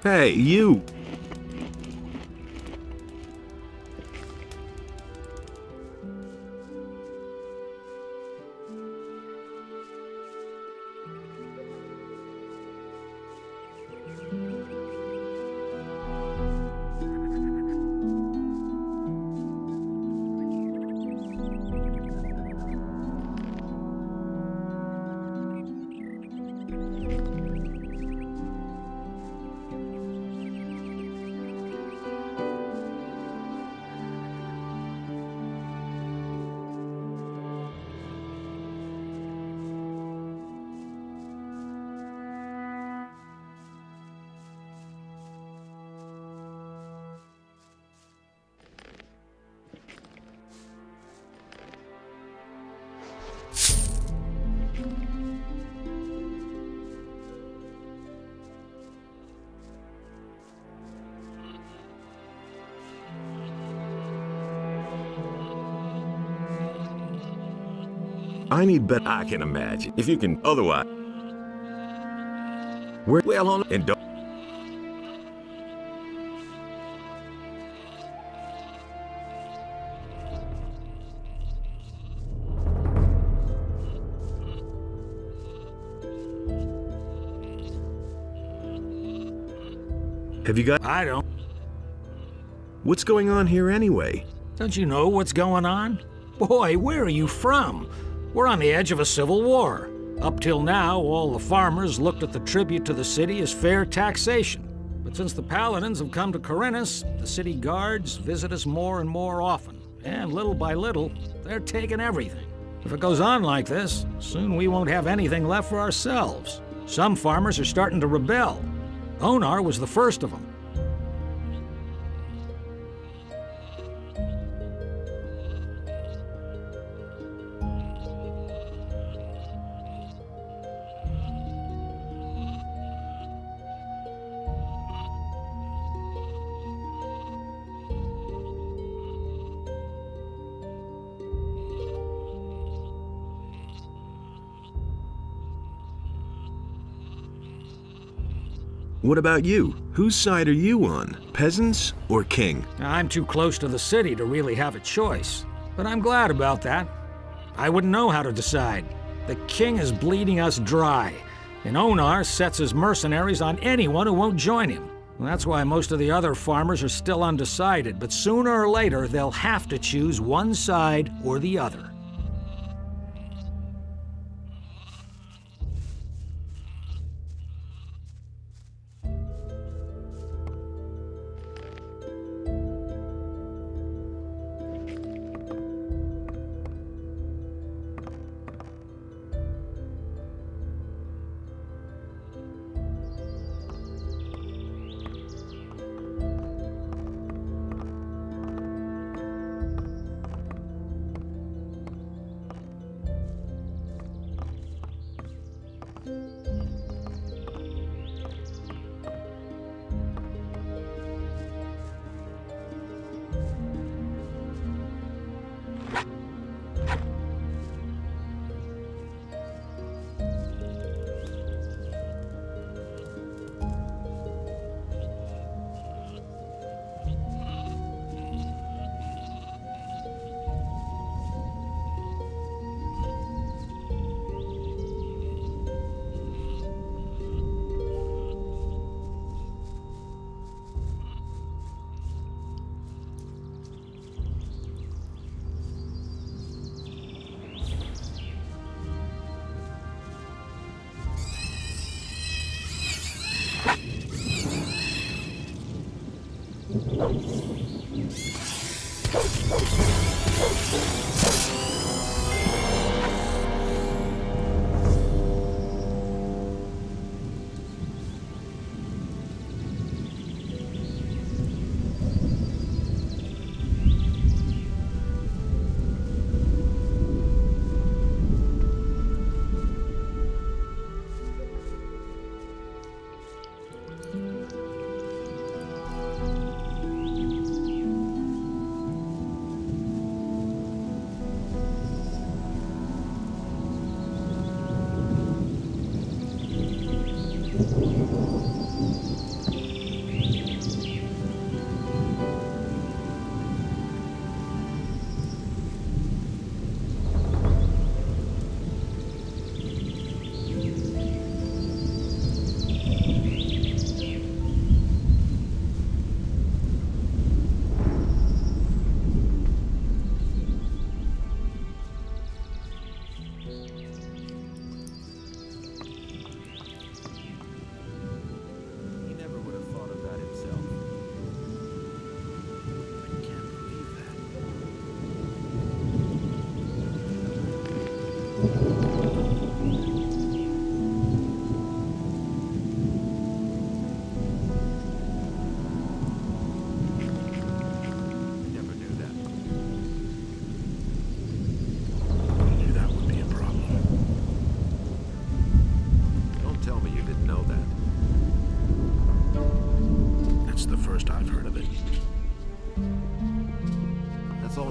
Hey, you! I need better. I can imagine. If you can, otherwise. We're well on and don't. Have you got? I don't. What's going on here anyway? Don't you know what's going on? Boy, where are you from? We're on the edge of a civil war. Up till now, all the farmers looked at the tribute to the city as fair taxation. But since the Paladins have come to Khorinis, the city guards visit us more and more often. And little by little, they're taking everything. If it goes on like this, soon we won't have anything left for ourselves. Some farmers are starting to rebel. Onar was the first of them. What about you? Whose side are you on? Peasants or king? I'm too close to the city to really have a choice. But I'm glad about that. I wouldn't know how to decide. The king is bleeding us dry, and Onar sets his mercenaries on anyone who won't join him. That's why most of the other farmers are still undecided, but sooner or later they'll have to choose one side or the other.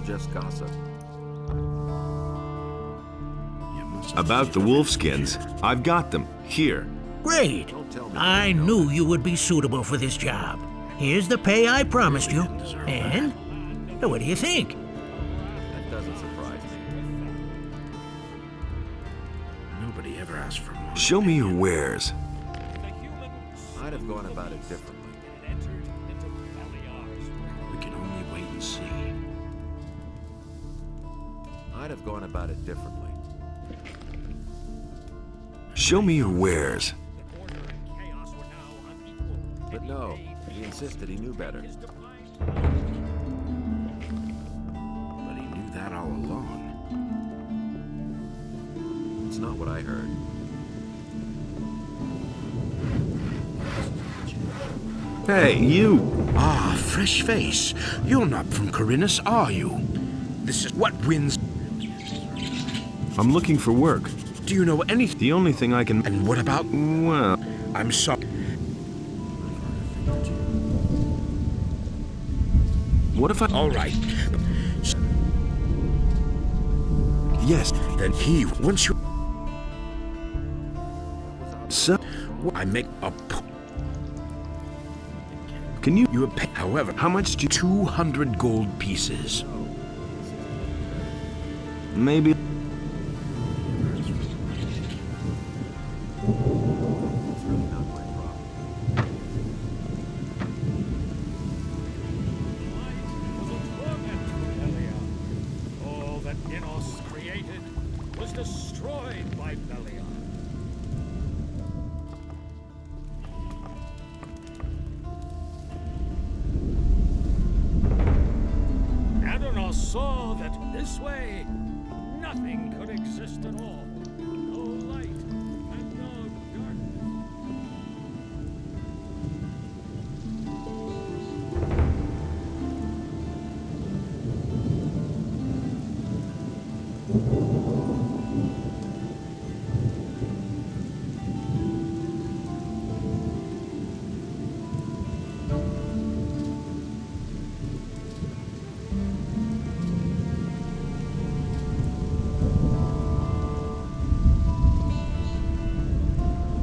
just gossip. About the wolfskins, I've got them. Here. Great. I knew you would be suitable for this job. Here's the pay I promised you. And what do you think? That doesn't surprise me. Nobody ever asked for more. Show me your wares. I'd have gone about it differently. We can only wait and see. I'd have gone about it differently. Show me your wares. But no, he insisted he knew better. But he knew that all along. It's not what I heard. Hey, you! Ah, fresh face. You're not from Corinus, are you? This is what wins. I'm looking for work. Do you know anything? The only thing I can... And what about... Well, I'm sorry. what if I... All right. Yes, Then he, once you... so... I make a... Can you... You would pay, however, How much do you... 200 gold pieces. Maybe... It's really not my problem. All that Innos created was destroyed by Belial. Adonos saw that this way nothing could exist at all. No light and no darkness.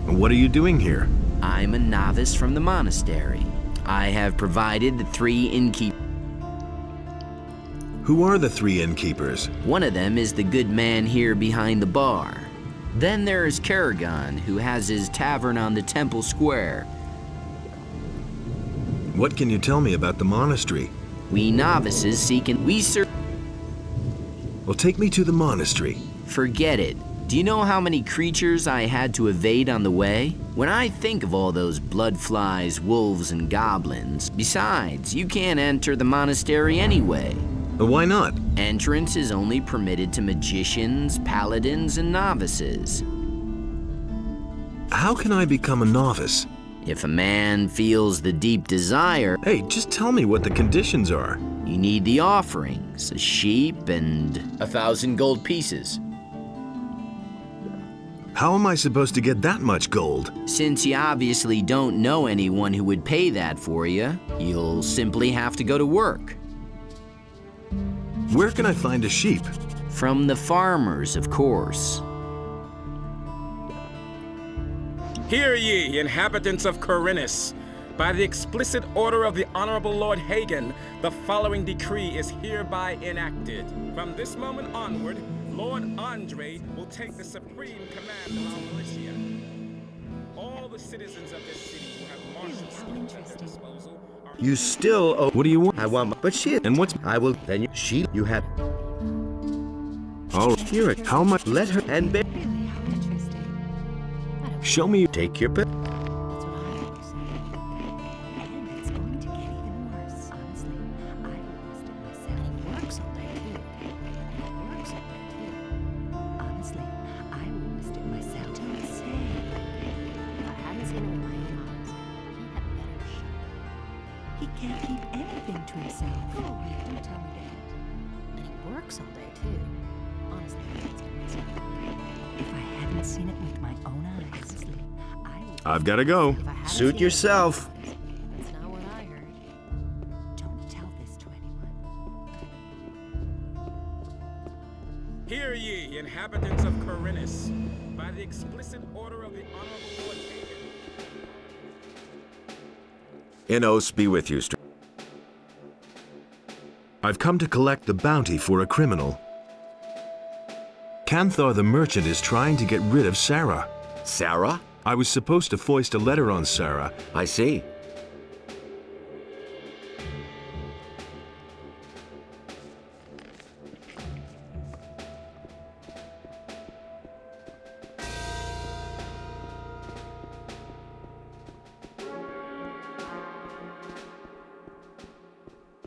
What are you doing here? I'm a novice from the monastery. I have provided the 3 innkeepers. Who are the 3 innkeepers? One of them is the good man here behind the bar. Then there's Karagon, who has his tavern on the temple square. What can you tell me about the monastery? We novices seek and we serve. Well, take me to the monastery. Forget it. Do you know how many creatures I had to evade on the way? When I think of all those bloodflies, wolves, and goblins. Besides, you can't enter the monastery anyway. Why not? Entrance is only permitted to magicians, paladins, and novices. How can I become a novice? If a man feels the deep desire, Hey, just tell me what the conditions are. you need the offerings, a sheep and 1,000 gold pieces. How am I supposed to get that much gold? Since you obviously don't know anyone who would pay that for you, you'll simply have to go to work. Where can I find a sheep? From the farmers, of course. Hear ye, inhabitants of Corinus. By the explicit order of the Honorable Lord Hagen, the following decree is hereby enacted. From this moment onward, Lord Andre will take the supreme command of our militia. All the citizens of this city will have martial strength at their disposal. You still owe. What do you want? I want, but shit. And what's... I will. Then you had. Oh, Hear it. how much? Let her and bear. Really, how interesting. I don't Show me... Take your pick. That's what I always say. And it's going to get even worse. Honestly, I missed it myself. And it works all day too. And it works all day too. Honestly, I witnessed it myself. Don't say. If I hadn't seen it with my own eyes, he had better shut up. He can't keep anything to himself. Oh, yeah, don't tell me that. And he works all day too. Honestly, I witnessed it myself. If I hadn't seen it with my own eyes, honestly, I would. I've got to go. If I hadn't Suit seen it with yourself. my own eyes, that's not what I heard. Don't tell this to anyone. inhabitants of Corinus, by the explicit order of the Honorable Lord Hagen. Enos be with you, I've come to collect the bounty for a criminal. Canthar the merchant is trying to get rid of Sarah. Sarah? I was supposed to foist a letter on Sarah. I see.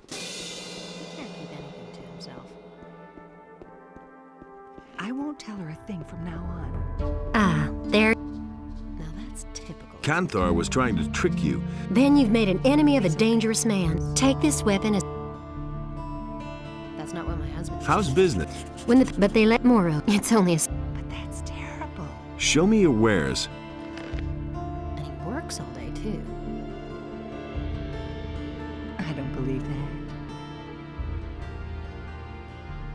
He can't keep anything to himself. I won't tell her a thing from now on. Ah, there. Now that's typical. Canthar was trying to trick you. Then you've made an enemy of a dangerous man. Take this weapon as. That's not what my husband How's business? But they let Moro. It's only a. But that's terrible. Show me your wares. And he works all day, too. I don't believe that.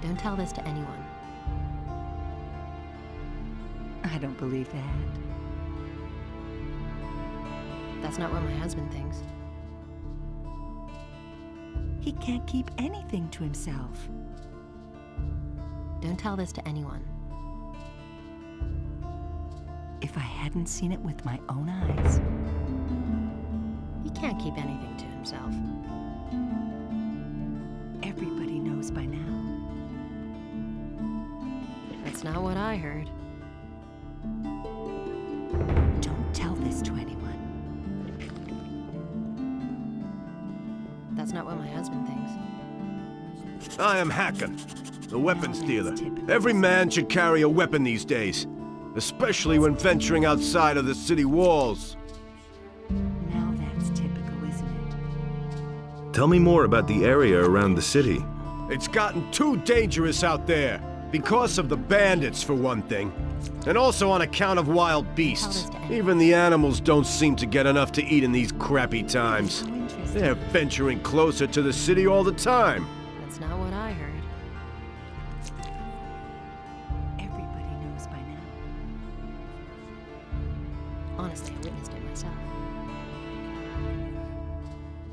Don't tell this to anyone. I don't believe that. That's not what my husband thinks. He can't keep anything to himself. Don't tell this to anyone. If I hadn't seen it with my own eyes. He can't keep anything to himself. Everybody knows by now. That's not what I heard. Don't tell this to anyone. That's not what my husband thinks. I am Hakon, the weapons Now dealer. that's typical. Every man should carry a weapon these days, especially when venturing outside of the city walls. Now that's typical, isn't it? Tell me more about the area around the city. It's gotten too dangerous out there, because of the bandits, for one thing. And also on account of wild beasts. Even the animals don't seem to get enough to eat in these crappy times. How interesting. They're venturing closer to the city all the time. That's not what I heard. Everybody knows by now. Honestly, I witnessed it myself.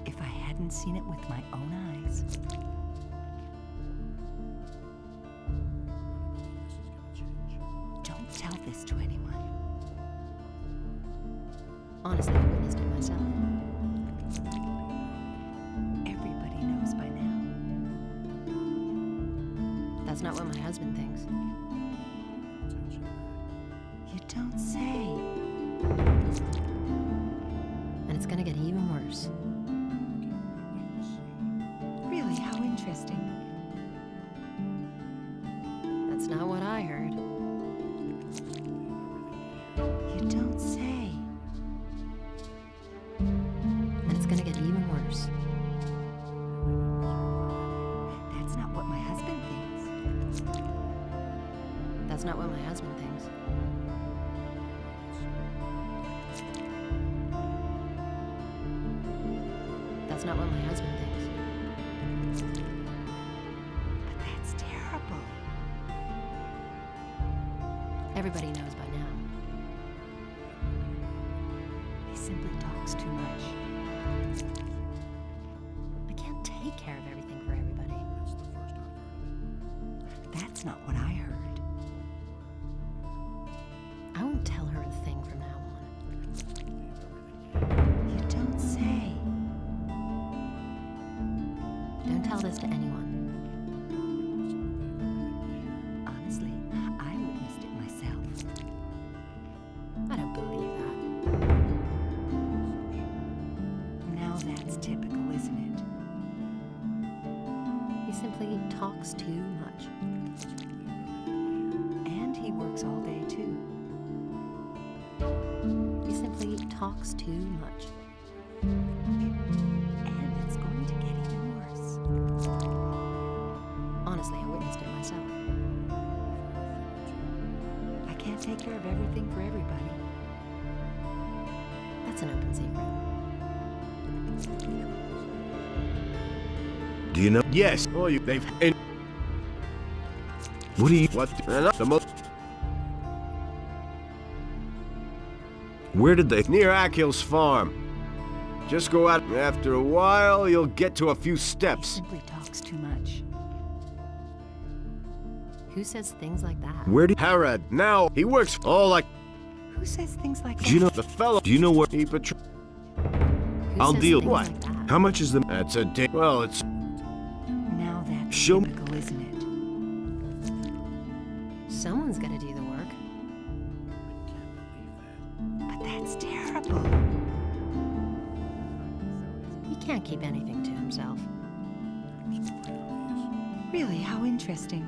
If I hadn't seen it with my own eyes. Don't tell this to anyone. Honestly, I witnessed it myself. Everybody knows by now. That's not what my husband thinks. You don't say. And it's gonna get even worse. Really, how interesting. That's not what I heard. You don't say. And it's gonna get even worse. That's not what my husband thinks. That's not what my husband thinks. That's not what my husband thinks. But that's terrible. Everybody knows by now. He simply talks too much. I can't take care of everything for everybody. That's not what I heard. I won't tell her a thing from now on. You don't say. Don't tell this to anyone. Honestly, I witnessed it myself. I don't believe that. Now that's typical, isn't it? He simply talks too much. And he works all day too. He simply talks too much. And it's going to get even worse. Honestly, I witnessed it myself. I can't take care of everything for everybody. That's an open secret. Do you know? Yes, they've. What do you? What the most? Where did they... Near Akhil's farm. Just go out. After a while, you'll get to a few He steps. simply talks too much. Who says things like that? Where did... Harad, now, he works all like Who says things like Do you know... the fellow. Do you know where... He patrol. Who I'll says deal- things What? like that? How much is the... That's a day. Well, it's. Now that's Show- typical, isn't it? Someone's gotta do the work. But that's terrible. He can't keep anything to himself. Really, how interesting.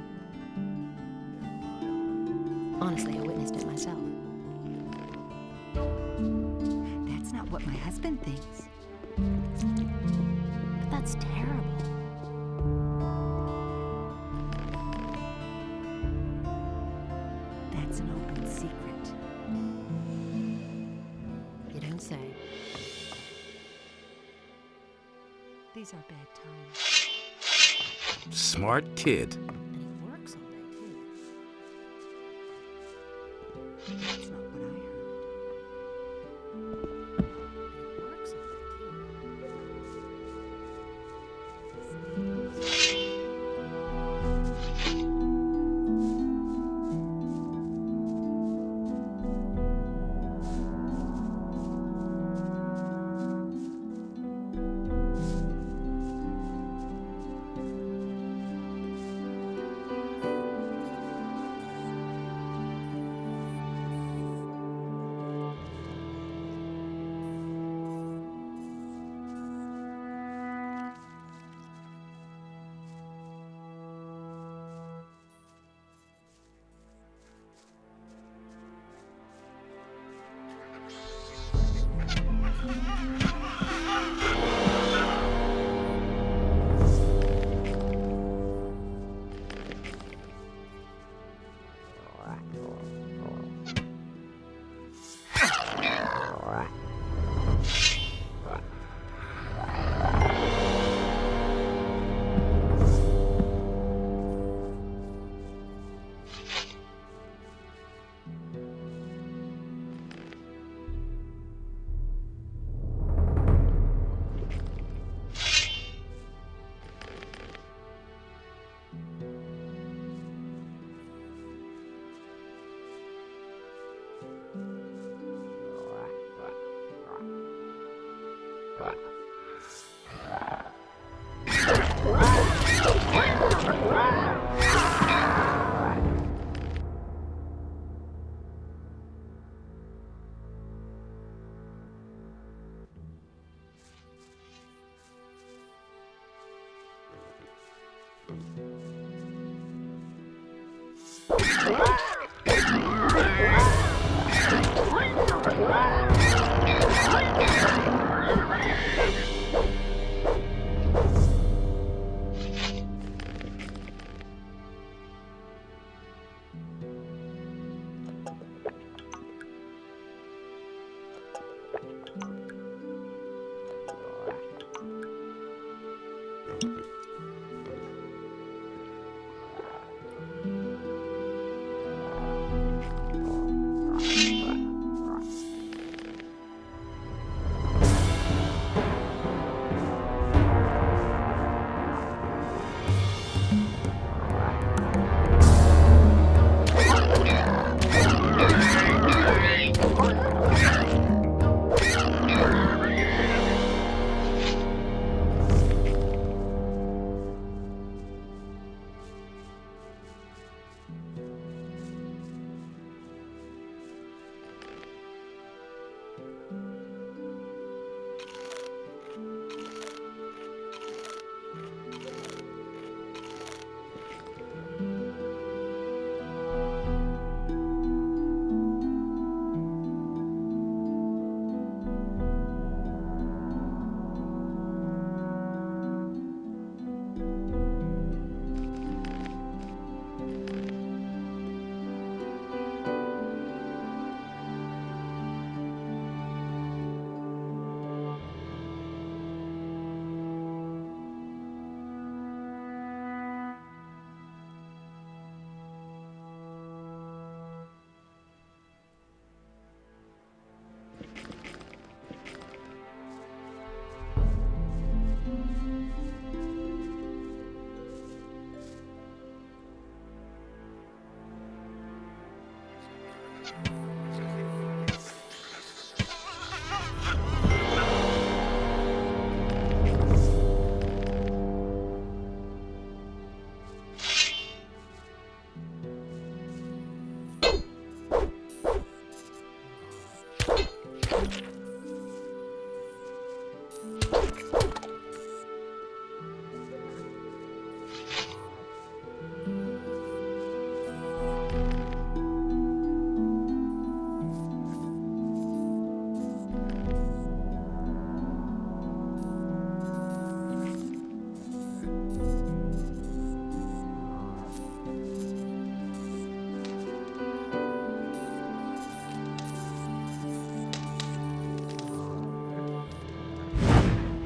Honestly, I witnessed it myself. That's not what my husband thinks. But that's terrible. That's an open secret. You don't say. These are bad times. Smart kid. And he works all day, too. That's not what I heard. He works all day, too.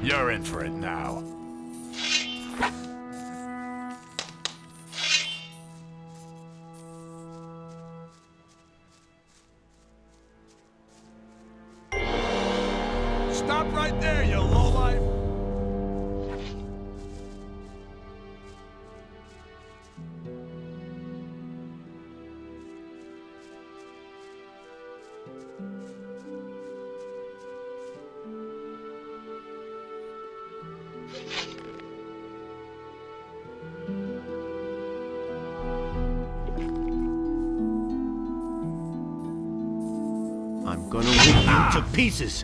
You're in for it now. Stop right there, you lowlife! I'm gonna rip you to pieces!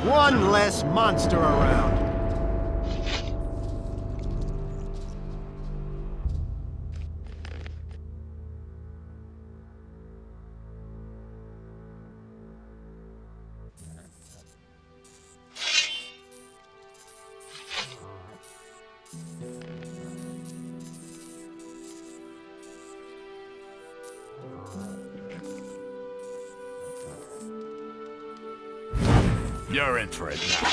One less monster around. You're in for it now.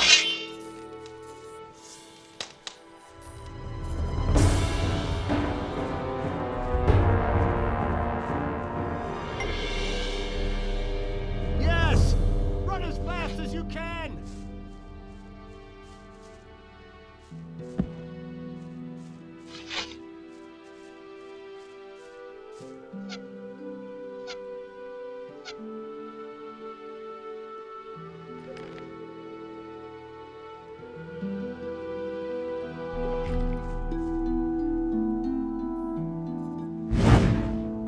Yes! Run as fast as you can!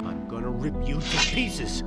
I'm gonna rip you to pieces!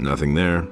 Nothing there.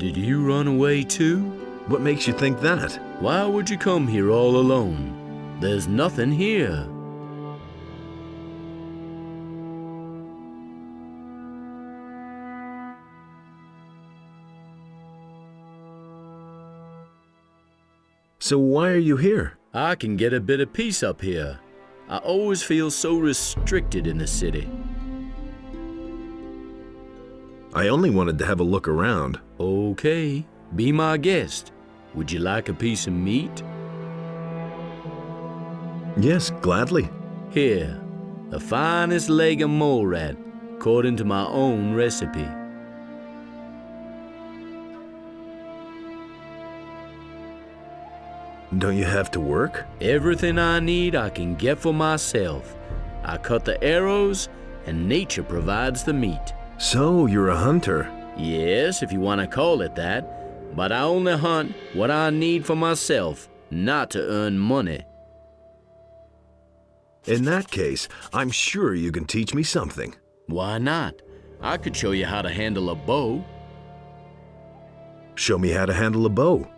Did you run away too? What makes you think that? Why would you come here all alone? There's nothing here. So why are you here? I can get a bit of peace up here. I always feel so restricted in the city. I only wanted to have a look around. Okay, be my guest. Would you like a piece of meat? Yes, gladly. Here, the finest leg of mole rat, according to my own recipe. Don't you have to work? Everything I need I can get for myself. I cut the arrows, and nature provides the meat. So, you're a hunter? Yes, if you want to call it that. But I only hunt what I need for myself, not to earn money. In that case, I'm sure you can teach me something. Why not? I could show you how to handle a bow. Show me how to handle a bow.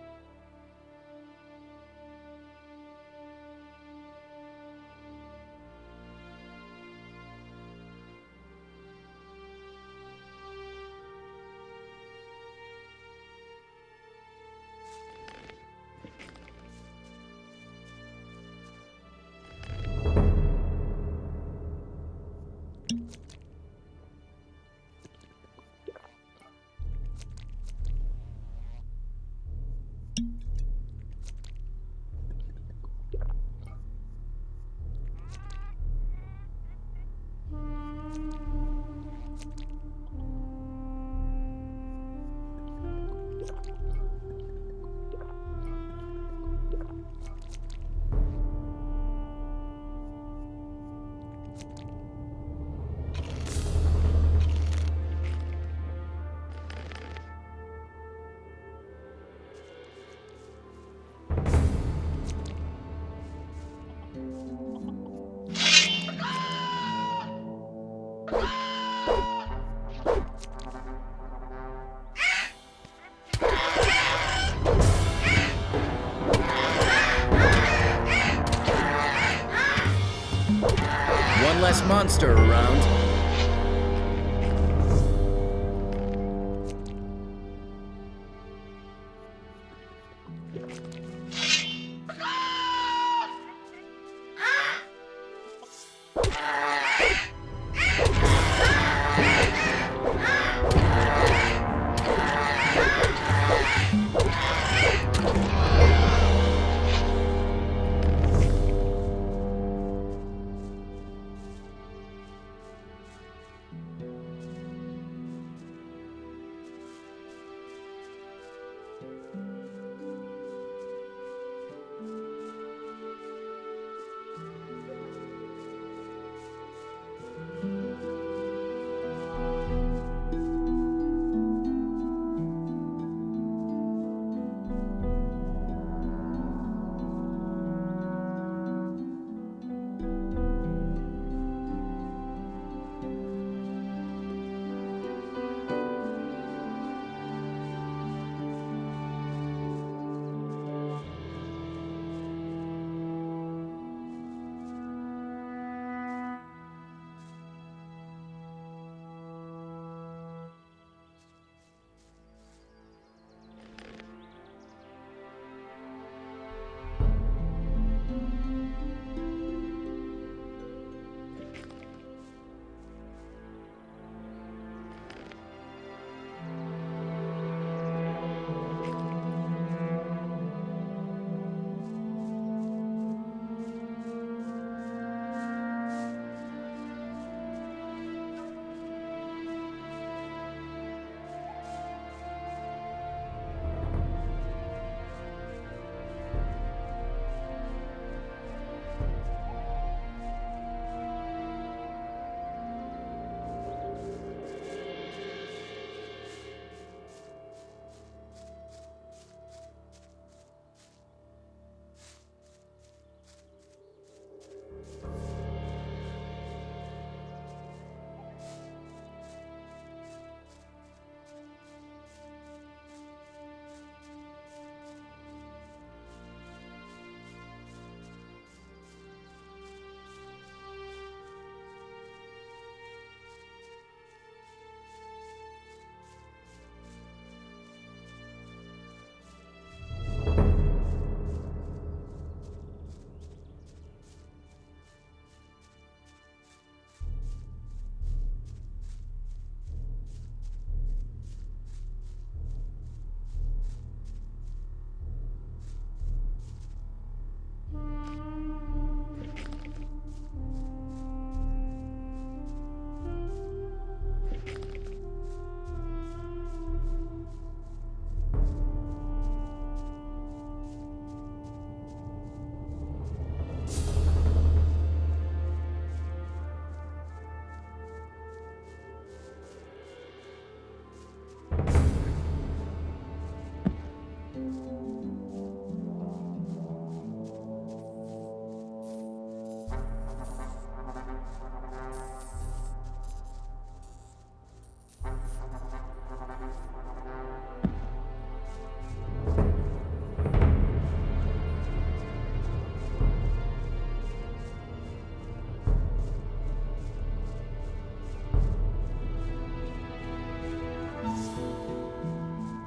One less monster around.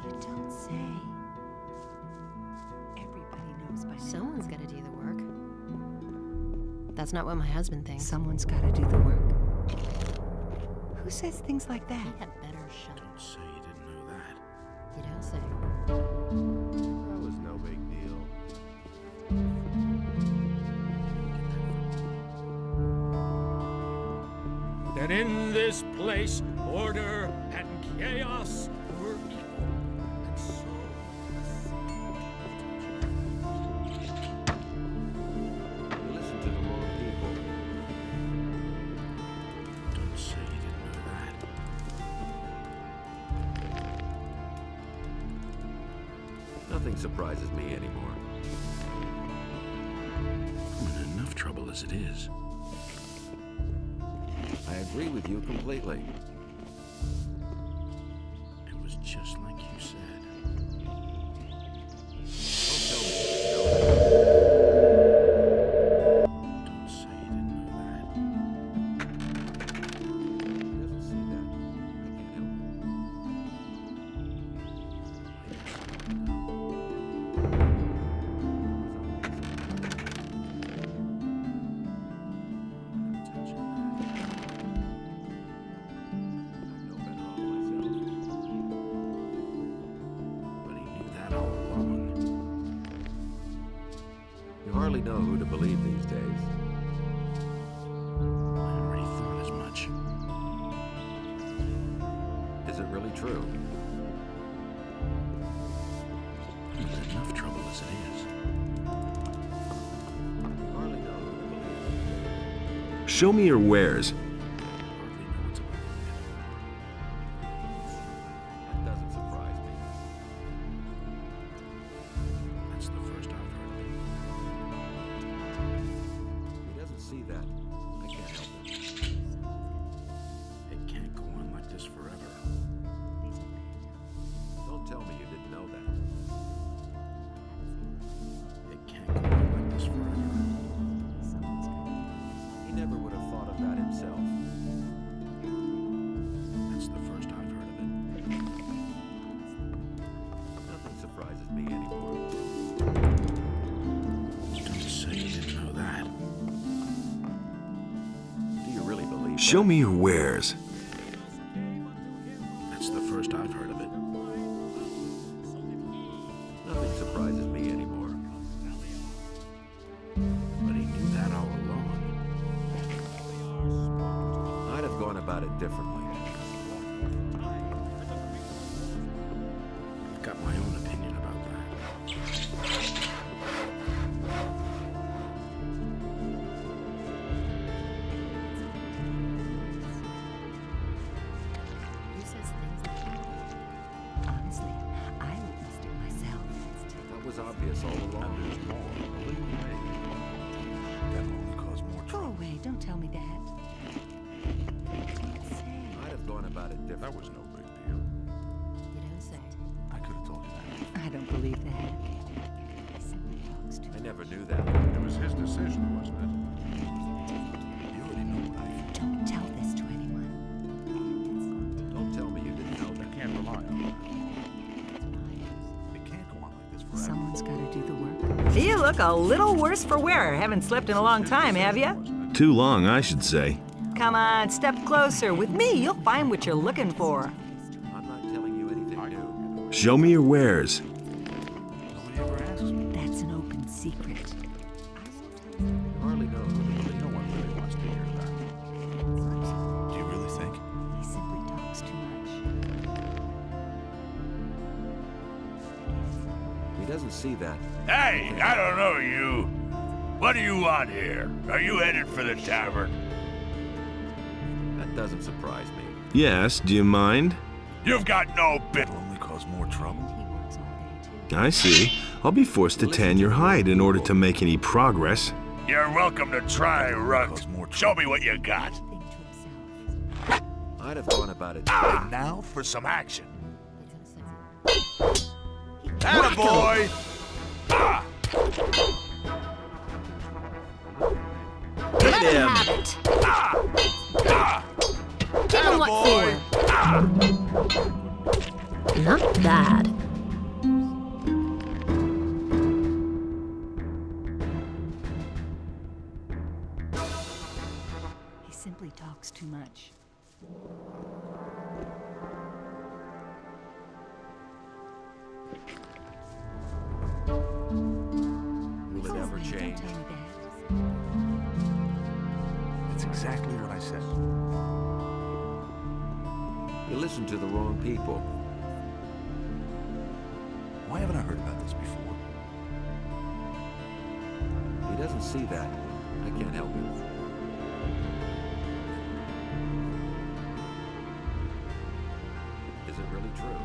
You don't say. Everybody knows by now. Someone's gotta do the work. That's not what my husband thinks. Someone's gotta do the work. Who says things like that? He had better shut up. Don't say you didn't know that. You don't say. That was no big deal. That in this place, order and chaos were equal. And so, You listen to the wrong people. Don't say you didn't know that. Nothing surprises me anymore. I'm in enough trouble as it is. I agree with you completely. It was just like you said. Don't tell me Don't say you didn't know that. he doesn't see that. I can't help But he knew that all along. You hardly know who to believe these days. I already thought as much. Is it really true? I'm in enough trouble as it is. You hardly know who to believe. Show me your wares. Hardly know what's about That doesn't surprise me. That's the first I've heard of He doesn't see that. I can't help it. it. It can't go on like this forever. Don't tell me you didn't know that. It can't go on like this forever. He never would have thought of that himself. That's the first I've heard of it. Nothing surprises me anymore. Don't say you didn't know that. Do you really believe that? Show me your wares. That's the first I've heard of it. Nothing surprises me anymore. But he knew that all along. I'd have gone about it differently. I've got my own opinion about that. Who says things like that? Honestly, I witnessed it myself. That was obvious all along. There's more. Believe me. That'll only cause more Go trouble. away, don't tell me that. Don't say. I'd have gone about it That differently. was no big deal. You don't say. I could have told you that. I don't believe that. He simply talks to I never knew that. It was his decision, wasn't it? You already know what I feel. Don't tell this to anyone. Don't tell me you didn't know You that. can't rely on that. It can't go on like this forever. Someone's gotta do the work. You look a little worse for wear. Haven't slept in a long time, have you? Too long, I should say. Come on, step closer. With me, you'll find what you're looking for. I'm not telling you anything new. Show me your wares. Nobody ever asks me. That's an open secret. You hardly know who to believe. No one really wants to hear that. Do you really think? He simply talks too much. He doesn't see that. Hey, I don't know you. What do you want here? Are you headed for the tavern? That doesn't surprise me. Yes, do you mind? You've got no bit. It'll only cause more trouble. He works all day too. I see. I'll be forced to tan your hide in order to make any progress. You're welcome to try, Runt. Show me what you got. I'd have gone about it. And now for some action. Attaboy! Ah! Let him have it. Give him what for. Not bad. He simply talks too much. Will it ever change? That's exactly what I said. You listen to the wrong people. Why haven't I heard about this before? He doesn't see that. I can't help it. Is it really true?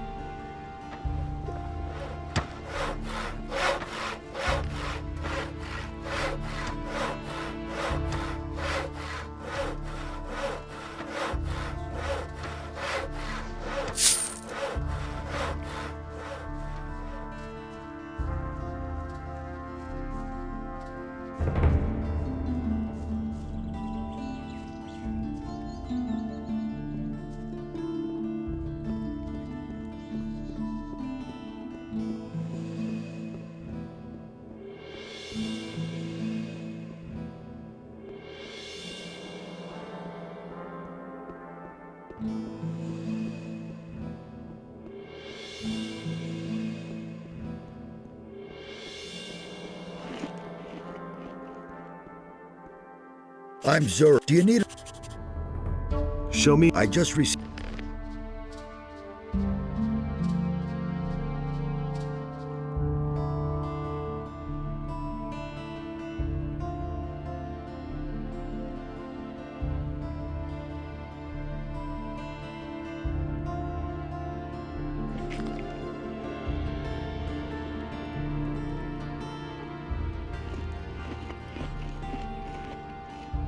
I'm Zoro. Do you need a... Show me. I just received...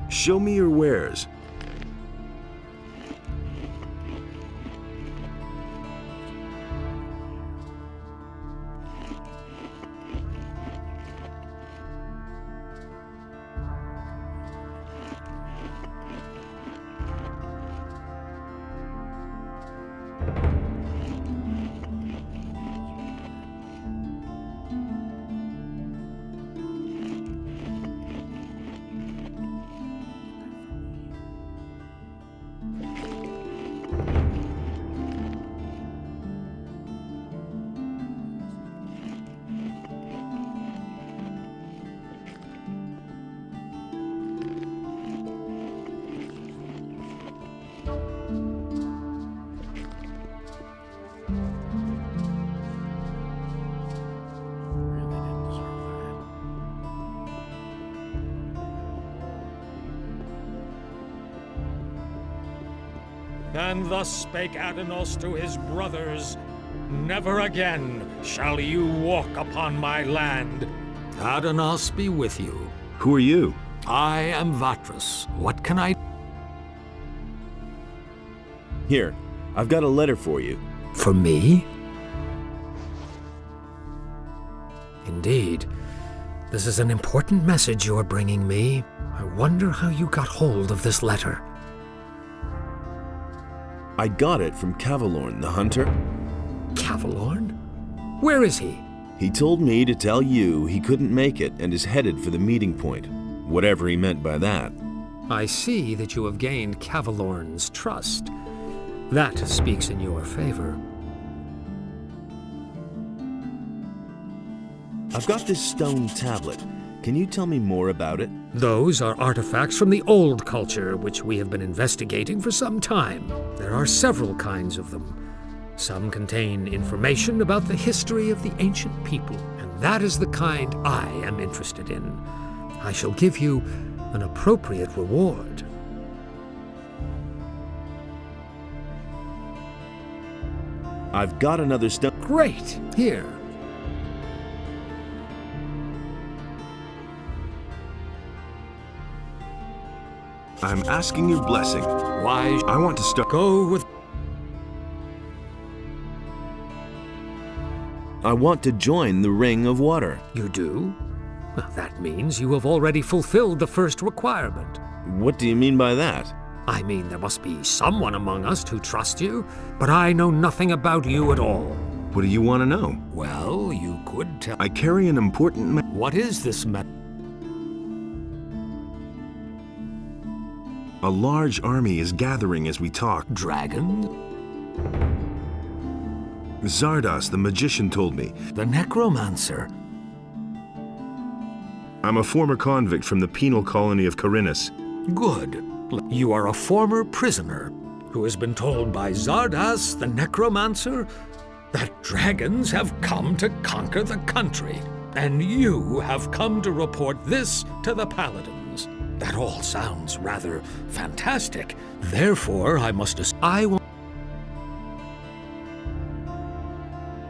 Show me your wares. And thus spake Adanos to his brothers, "Never again shall you walk upon my land. Adanos be with you. Who are you? I am Vatras. What can I..." Here, I've got a letter for you. For me? Indeed. This is an important message you're bringing me. I wonder how you got hold of this letter. I got it from Cavalorn, the hunter. Cavalorn? Where is he? He told me to tell you he couldn't make it and is headed for the meeting point, whatever he meant by that. I see that you have gained Cavalorn's trust. That speaks in your favor. I've got this stone tablet. Can you tell me more about it? Those are artifacts from the old culture, which we have been investigating for some time. There are several kinds of them. Some contain information about the history of the ancient people, and that is the kind I am interested in. I shall give you an appropriate reward. I've got another stone. Great! Here. I'm asking your blessing. Why? I want to start. Go with. I want to join the Ring of Water. You do? Well, that means you have already fulfilled the first requirement. What do you mean by that? I mean, there must be someone among us who trusts you, but I know nothing about you at all. What do you want to know? Well, you could tell. I carry an important What is this A large army is gathering as we talk. Dragon? Zardos, the magician, told me. The necromancer? I'm a former convict from the penal colony of Corinus. Good. You are a former prisoner who has been told by Zardas, the necromancer, that dragons have come to conquer the country, and you have come to report this to the paladins. That all sounds rather fantastic. Therefore, I must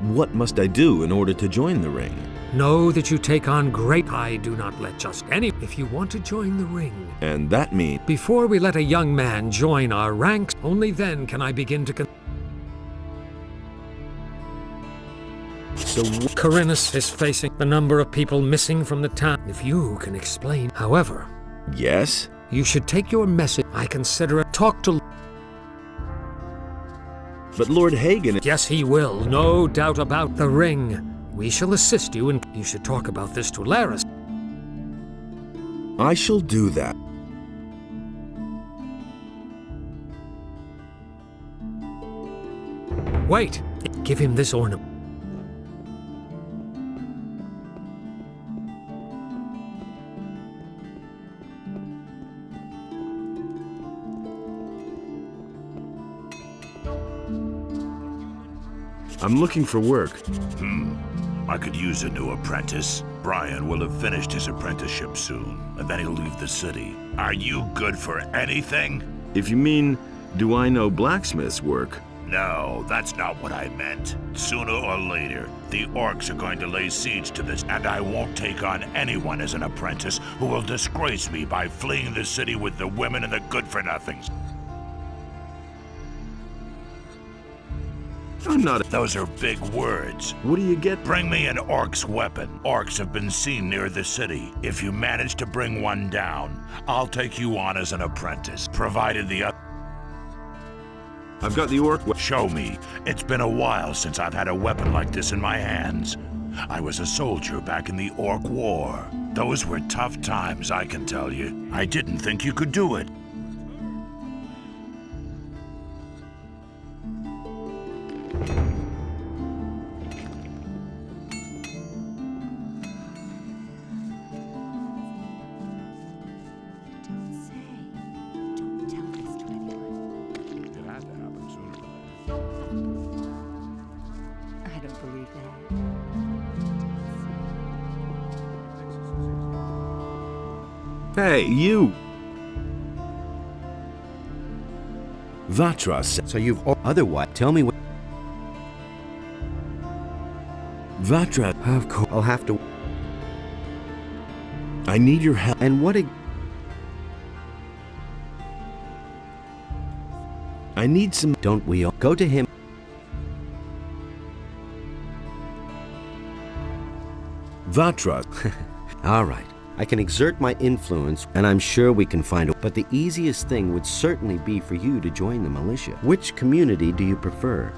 What must I do in order to join the ring? know that you take on great. I do not let just any. If you want to join the ring. And that means... Before we let a young man join our ranks, only then can I begin to So Corinus is facing the number of people missing from the town. If you can explain. However, Yes? you should take your message. I consider it. Talk to. But Lord Hagen... Yes, he will. No doubt about the ring. We shall assist you, and you should talk about this to Laris. I shall do that. Wait. Give him this ornament. I'm looking for work. I could use a new apprentice. Brian will have finished his apprenticeship soon, and then he'll leave the city. Are you good for anything? If you mean, do I know blacksmith's work? No, that's not what I meant. Sooner or later, the orcs are going to lay siege to this, and I won't take on anyone as an apprentice who will disgrace me by fleeing the city with the women and the good-for-nothings. I'm not. Those are big words. What do you get? Bring me an orc's weapon. Orcs have been seen near the city. If you manage to bring one down, I'll take you on as an apprentice, provided the other... I've got the orc. Show me. It's been a while since I've had a weapon like this in my hands. I was a soldier back in the Orc War. Those were tough times, I can tell you. I didn't think you could do it. I don't believe that. Hey, you! Vatras. So you've... Otherwise, tell me what... Vatra. Of course. I'll have to... I need your help. And what... I need some... Don't we all... Go to him. Vatra. All right. I can exert my influence, and I'm sure we can find a... But the easiest thing would certainly be for you to join the militia. Which community do you prefer?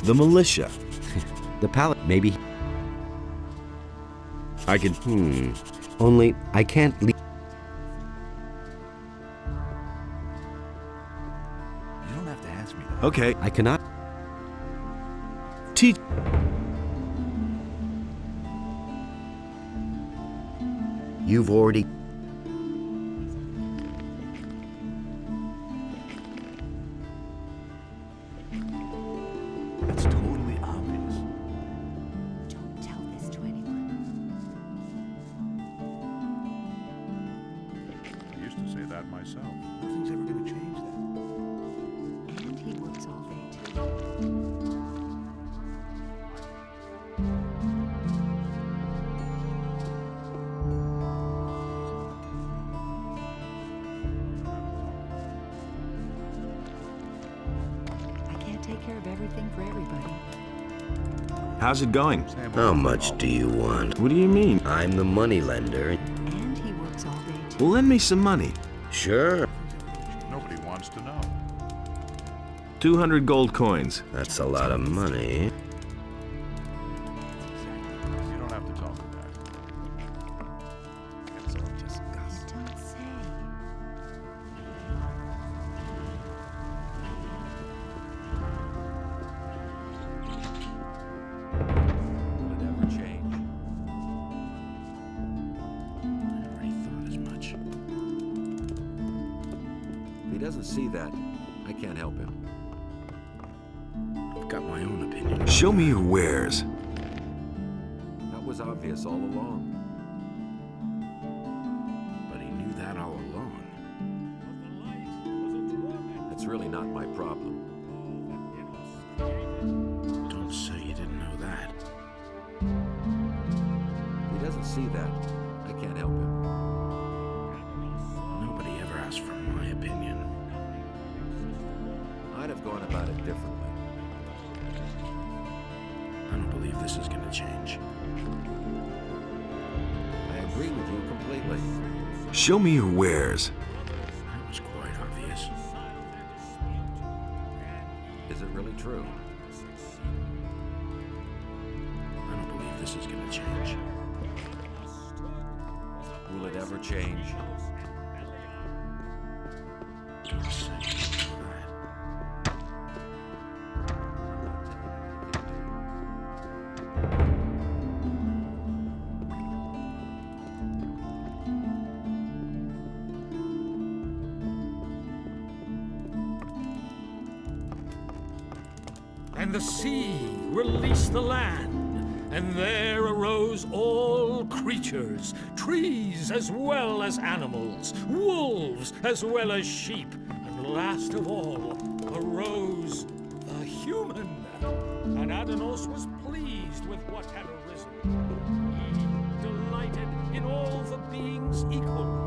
The militia. The pallet, maybe. I can. Only I can't leave. You don't have to ask me that. Okay. I cannot. Teach. You've already. That's totally obvious. Don't tell this to anyone. I used to say that myself. Nothing's ever going to change that. And he works all day too. I can't take care of everything for everybody. How's it going? How much do you want? What do you mean? I'm the money lender. And he works all day too. Well, lend me some money. Sure. Nobody wants to know. 200 gold coins. That's a lot of money. You don't have to tell me that. That's all just gossip. Don't say. Will it ever change? I already thought as much. If he doesn't see that, I can't help him. I've got my own opinion. Show me your wares. That was obvious all along. But he knew that all along. That's really not my problem. Don't say you didn't know that. If he doesn't see that, I can't help him. Nobody ever asked for my opinion. I'd have gone about it differently. I don't believe this is gonna change. I agree with you completely. Show me your wares. That was quite obvious. Is it really true? I don't believe this is gonna change. Will it ever change? Don't say you know that. And the sea released the land, and there arose all creatures, trees as well as animals, wolves as well as sheep, and last of all arose the human. And Adanos was pleased with what had arisen. He delighted in all the beings equal.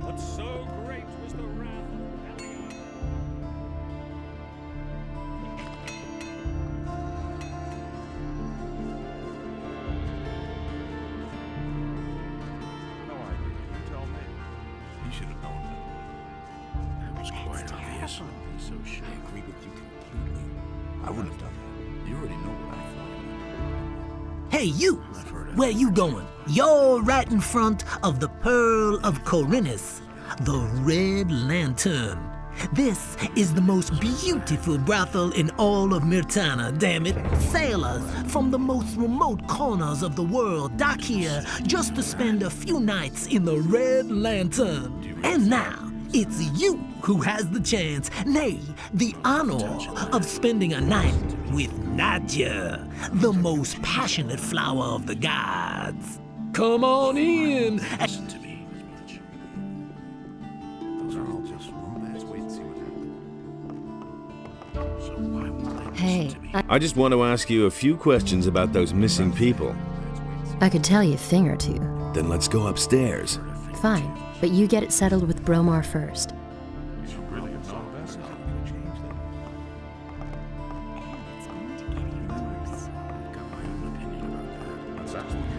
But so great was the wrath of Belial. No idea. You tell me. He should have known that. That was quite obvious. So sure. I agree with you completely. I wouldn't have done that. You already know what I thought. Hey, you! I've heard of Where you going? You're right in front of the Pearl of Corinus, the Red Lantern. This is the most beautiful brothel in all of Myrtana, damn it. Sailors from the most remote corners of the world dock here just to spend a few nights in the Red Lantern. And now, it's you who has the chance, nay, the honor of spending a night with Nadja, the most passionate flower of the gods. Come on in. Listen to me as much. Those are all just rumors. Wait and see what happens. So why won't they Hey, listen to me? I just want to ask you a few questions about those missing people. I could tell you a thing or two. Then let's go upstairs. Fine, but you get it settled with Bromar first. You should really have known better. It's going to get even worse. I've got my own opinion about that. That's absolutely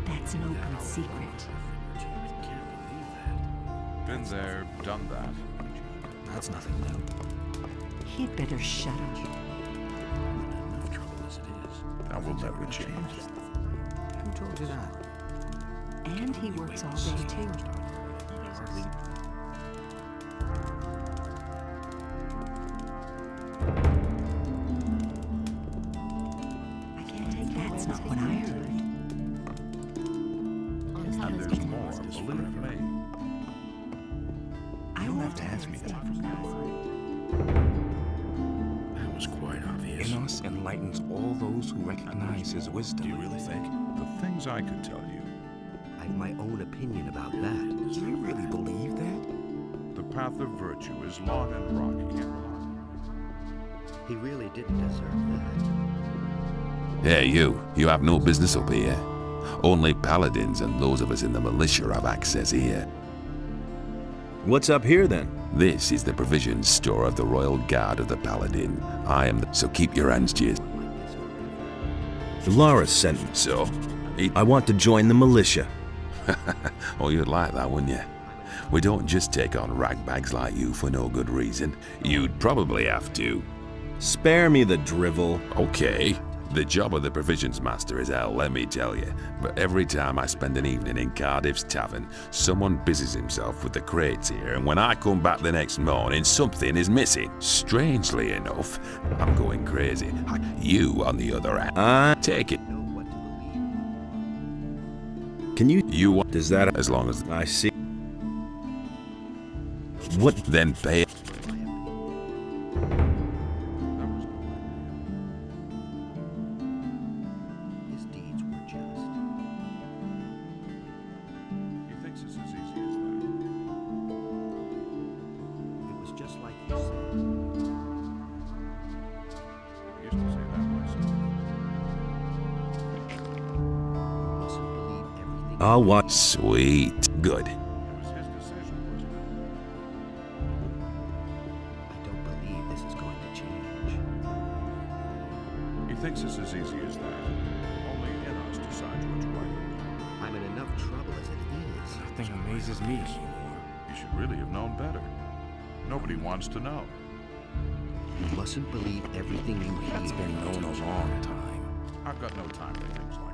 That's an open secret. I can't believe that. Been there, done that. That's nothing new. He'd better shut up. Enough trouble as it is. That will never change. Who told you that? And he works all day, too. I can't take that. That's not what I heard. And there's more, believe me. I You don't will have to ask me that. That was quite obvious. Enos enlightens all those who recognize his wisdom. Do you really think? The things I could tell you. I have my own opinion about that. Do you really believe that? The path of virtue is long and rocky. He really didn't deserve that. Hey, you have no business up here. Only paladins and those of us in the militia have access here. What's up here then? This is the provisions store of the Royal Guard of the Paladin. So keep your hands to yourself. Laris sent me. So? I want to join the militia. Oh, you'd like that, wouldn't you? We don't just take on ragbags like you for no good reason. You'd probably have to. Spare me the drivel. Okay. The job of the provisions master is hell, let me tell you. But every time I spend an evening in Cardiff's tavern, someone busies himself with the crates here, and when I come back the next morning, something is missing. Strangely enough, I'm going crazy. You, on the other hand, take it. Can you? Does that? As long as I see. What? Then pay it. His deeds were just. He thinks it's as easy as that. It was just like you said. I used to say that myself. I'll watch. Sweet. Good. It was his decision, wasn't it? I don't believe this is going to change. He thinks it's as easy as that. Only Enos decides what's right or wrong. I'm in enough trouble as it is. Nothing amazes me anymore. You should really have known better. Nobody wants to know. You mustn't believe everything you hear. That's been known a long time. I've got no time for things like